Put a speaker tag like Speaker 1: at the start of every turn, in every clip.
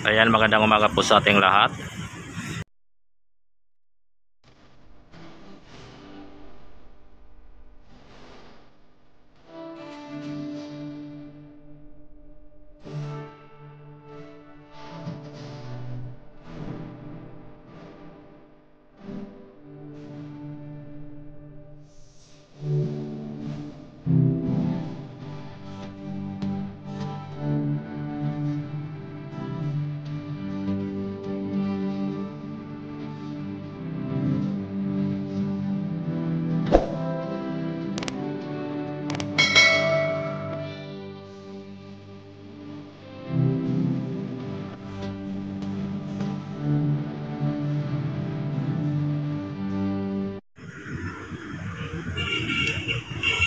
Speaker 1: Ayan, magandang umaga po sa ating lahat.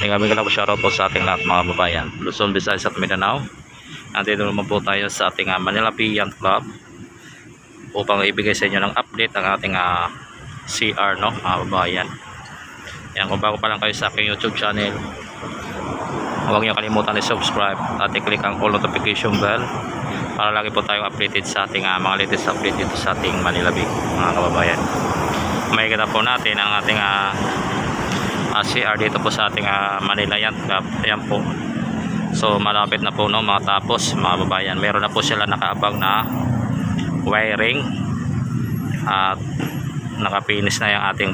Speaker 1: Kami po shoutout po sa ating lahat mga babayan, Luzon, Visayas at Mindanao. Nandito naman po tayo sa ating Manila Yacht Club upang ibigay sa inyo ng update ang ating CR, no, mga babayan. Yan, kung bago pa lang kayo sa aking YouTube channel, huwag niyo kalimutan i-subscribe at i-click ang all notification bell para lagi po tayong updated sa ating mga latest update dito sa ating Manila Bay, mga kababayan. Makikita po natin ang ating CR dito po sa ating Manila Yacht Club. Ayan po. So malapit na po, no, matapos mga babayan. Meron na po sila nakaabang na wiring at nakapinis na yung ating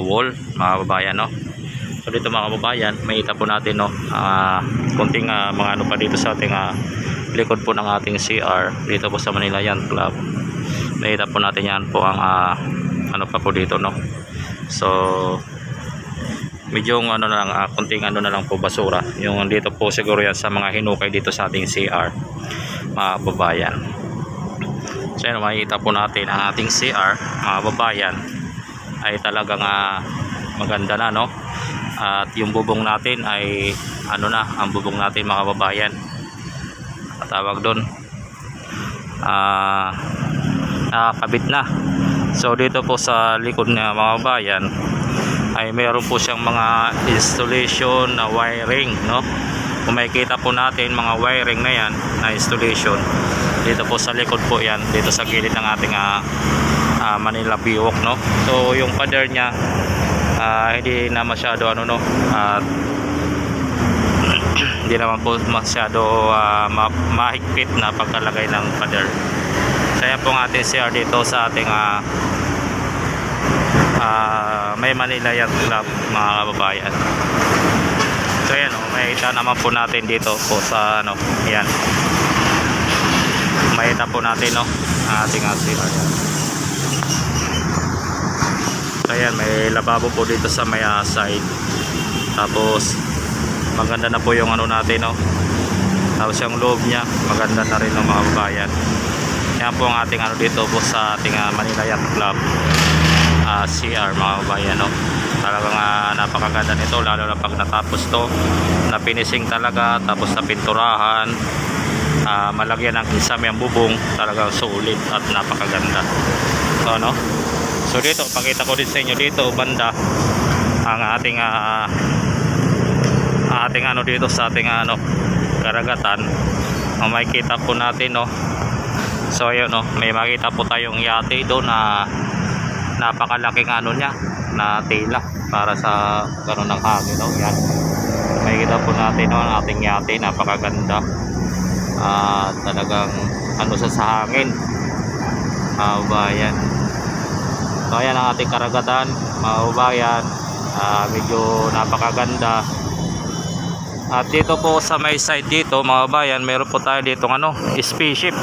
Speaker 1: wall, mga babayan, no. So dito mga kababayan, makita po natin, no, kunting mga ano pa dito sa ating likod po ng ating CR dito po sa Manila Yacht Club. Makita po natin yan po ang ano pa po dito, no. So medyo ano na lang, kunting ano na lang po basura yung dito po, siguro yan sa mga hinukay dito sa ating CR, mga babayan. So yan, makikita po natin ang ating CR, mga babayan, ay talagang maganda na, no. At yung bubong natin ay ano na, ang bubong natin mga babayan, tawag doon, nakakabit na. So dito po sa likod niya mga babayan ay meron po siyang mga installation na wiring, no. Kung makikita po natin mga wiring na yan na installation dito po sa likod po, yan dito sa gilid ng ating Manila Biwok, no. So yung pader niya hindi na masyado ano, no, hindi naman po masyado mahigpit na pagkalagay ng pader. So yan po ang ating CR dito sa ating may Manila Yacht Club, mga kababayan. So yan, makikita naman po natin dito po sa ano, yan, makikita po natin, no, ating CR. So yan, may lababo po dito sa may side. Tapos maganda na po yung ano natin, no. Tapos yung loob niya maganda na rin, ng mga kababayan. Yan po ang ating ano dito po sa ating Manila Yacht Club CR, mga kabayan, no. Talagang napakaganda nito, lalo na pag natapos to, na finishing talaga, tapos na pinturahan, malagyan ng kisame ang bubong, talagang sulit at napakaganda. So no, so dito pakita ko din sa inyo dito banda ang ating ano dito sa ating ano karagatan. Makikita po natin, no. So ayun, no, may makita po tayong yate doon na napakalaking ano niya na tela para sa gano'n ng hangin, no. Yan, makikita po natin, no, ang ating yate, napakaganda. Talagang ano sa hangin, mga bayan. So ayan ang ating karagatan, mga bayan, medyo napakaganda. At dito po sa may side dito, mga bayan, meron po tayo dito ano, spaceship.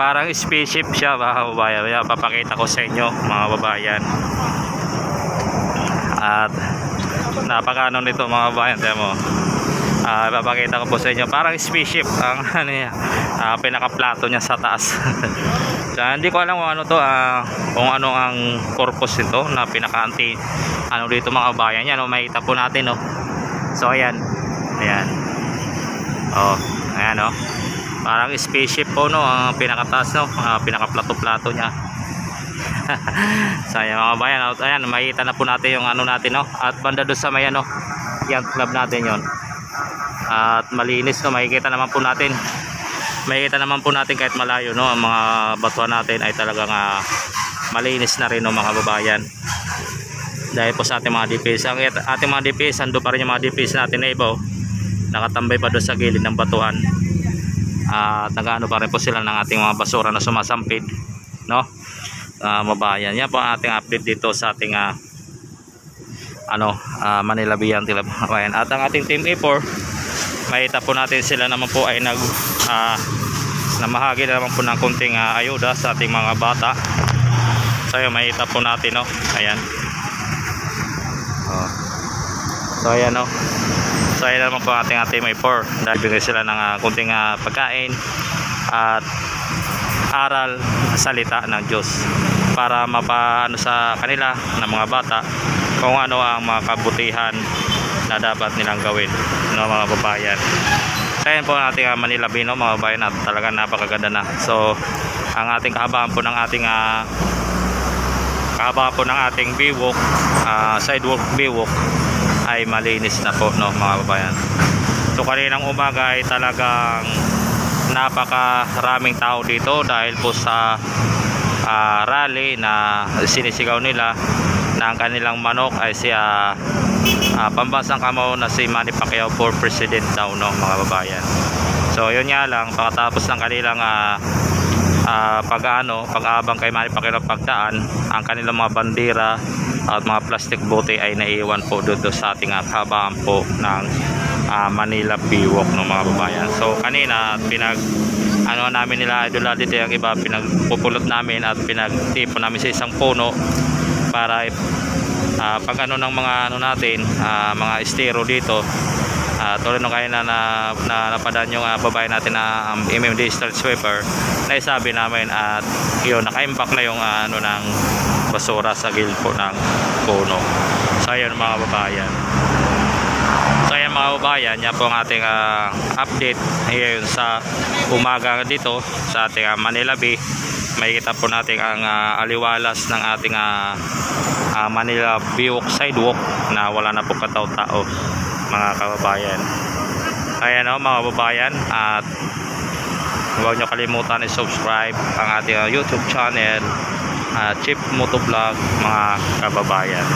Speaker 1: Parang spaceship siya, mga babayan. Kaya papakita ko sa inyo, mga babayan. At napakano nito, mga babayan, tiyan mo. Papakita ko po sa inyo, parang spaceship ang ano niya, pinaka-plato niya sa taas. So, hindi ko alam kung ano to, kung ano ang purpose nito na pinaka-anti ano dito, mga babayan. Yan, makita po natin, no. So ayan, ayan, ayan, no, parang spaceship po, no, ang pinakataas, no, pinaka-plato-plato niya. So ayan, mga bayan, ayan, makita na po natin yung ano natin, no, at banda doon sa may ano Yacht Club natin yon. At malinis, no, makikita naman po natin makikita naman po natin kahit malayo, no, ang mga batuan natin ay talagang malinis na rin, no, mga kababayan. Dahil po sa ating mga DPS, ang ating mga DPS, ando pa rin yung mga DPS natin na iba, nakatambay pa doon sa gilid ng batuhan. At nagaano pa rin po sila ng ating mga basura na sumasampid, no, mabayan. Yan po ang ating update dito sa ating Manila Bay Anti-Love. At ang ating Team A4, makita po natin sila naman po ay namahagi na naman po ng kunting ayuda sa ating mga bata. So yun, makita po natin, no, ayan. So ayan, no. So ayan naman po ating Team A4, dahil bigay sila ng kunting pagkain at aral, salita ng Diyos para mapaano sa kanila ng mga bata kung ano ang mga kabutihan na dapat nilang gawin, no, mga babayan. So ayan po ang ating Manila Bay, no, mga babayan, at talagang napakaganda na. So ang ating kahabaan po ng ating biwok, sidewalk biwok ay malinis na po, no, mga babayan. So kaninang umaga ay talagang napakaraming tao dito dahil po sa rally na sinisigaw nila na ang kanilang manok ay si pambansang kamao na si Manny Pacquiao for president daw, no, mga babayan. So yun nga lang, pagkatapos ng kanilang pag-aabang kay Manny Pacquiao pagdaan, ang kanilang mga bandera at mga plastic bote ay naiiwan po doon sa ating kahabaan po ng Manila Biwok, no, mga babayan. So kanina namin nila idol dito, yung iba pinagpupulot namin at pinagtipon namin sa isang puno para pag ng mga natin, mga estero dito, tulad nung kaya na napadaan yung babae natin na MMD street sweeper, na isabi namin, at yun, naka-impact na yung ng basura sa gilid po ng puno. So ayun, mga babayan. So ayan, mga babayan, yan po ang ating update ngayon sa umaga dito sa ating Manila Bay. Makikita po natin ang aliwalas ng ating Manila Biwok sidewalk na wala na po katao-tao, mga kababayan. Ayan, no, mga babayan, at huwag nyo kalimutan i-subscribe ang ating YouTube channel, Chief Motovlog, mga kababayan.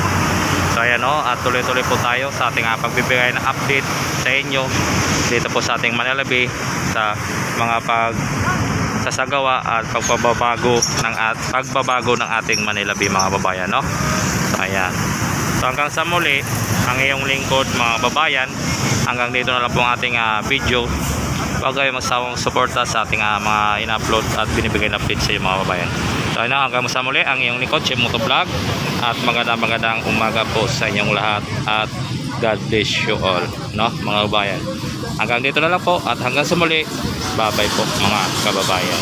Speaker 1: So ayan, no, at tuloy-tuloy po tayo sa ating pagbibigay ng update sa inyo dito po sa ating Manila Bay, sa mga pagsasagawa at pagbabago ng ating Manila Bay, mga babayan, no. So ayan, so hanggang sa muli, ang iyong lingkod, mga babayan. Hanggang dito na lang po ang ating video. Huwag kayo magsawang suporta sa ating mga in-upload at binibigay na update sa iyo, mga babayan. So ayun, hanggang sa muli, ang iyong lingkod, Chief Motovlog, at magandang umaga po sa inyong lahat, at God bless you all, no, mga babayan. Hanggang dito na lang po, at hanggang sa muli, bye bye po, mga kababayan.